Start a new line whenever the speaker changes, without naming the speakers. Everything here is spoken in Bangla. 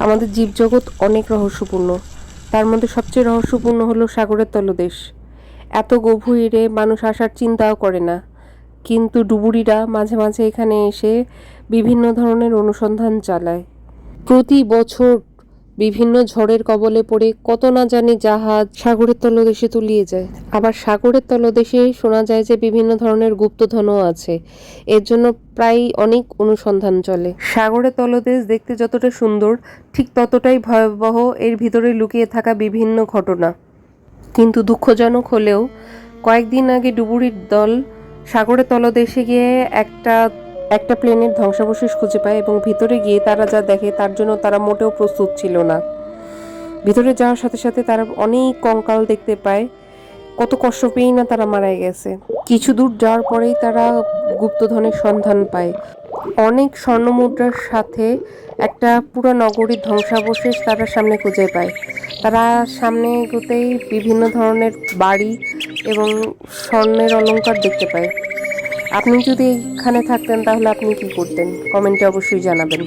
আমাদের জীবজগৎ অনেক রহস্যপূর্ণ। তার মধ্যে সবচেয়ে রহস্যপূর্ণ হলো সাগরের তলদেশ। এত গভীরে মানুষ আসার চিন্তাও করে না, কিন্তু ডুবুরিরা মাঝে মাঝে এখানে এসে বিভিন্ন ধরনের অনুসন্ধান চালায়। প্রতি বছর বিভিন্ন ঝড়ের কবলে পড়ে কত না জানি জাহাজ সাগরের তলদেশে তলিয়ে যায়। আবার সাগরের তলদেশে শোনা যায় যে বিভিন্ন ধরনের গুপ্তধনও আছে। এর জন্য প্রায় অনেক অনুসন্ধান চলে। সাগরের তলদেশ দেখতে যতটা সুন্দর, ঠিক ততটাই ভয়াবহ এর ভিতরে লুকিয়ে থাকা বিভিন্ন ঘটনা। কিন্তু দুঃখজনক হলেও কয়েকদিন আগে ডুবুরির দল সাগরের তলদেশে গিয়ে একটা প্লেনের ধ্বংসাবশেষ খুঁজে পায় এবং ভিতরে গিয়ে তারা যা দেখে তার জন্য তারা মোটেও প্রস্তুত ছিল না। ভিতরে যাওয়ার সাথে সাথে তারা অনেক কঙ্কাল দেখতে পায়। কত কষ্ট পেয়েই না তারা মারা গেছে। কিছু দূর যাওয়ার পরেই তারা গুপ্তধনের সন্ধান পায়। অনেক স্বর্ণমুদ্রার সাথে একটা পুরো নগরীর ধ্বংসাবশেষ তারা সামনে খুঁজে পায়। তারা সামনে এগোতেই বিভিন্ন ধরনের বাড়ি এবং স্বর্ণের অলংকার দেখতে পায়। আপনি যদি এখানে থাকতেন তাহলে আপনি কি করতেন? কমেন্টে অবশ্যই জানাবেন।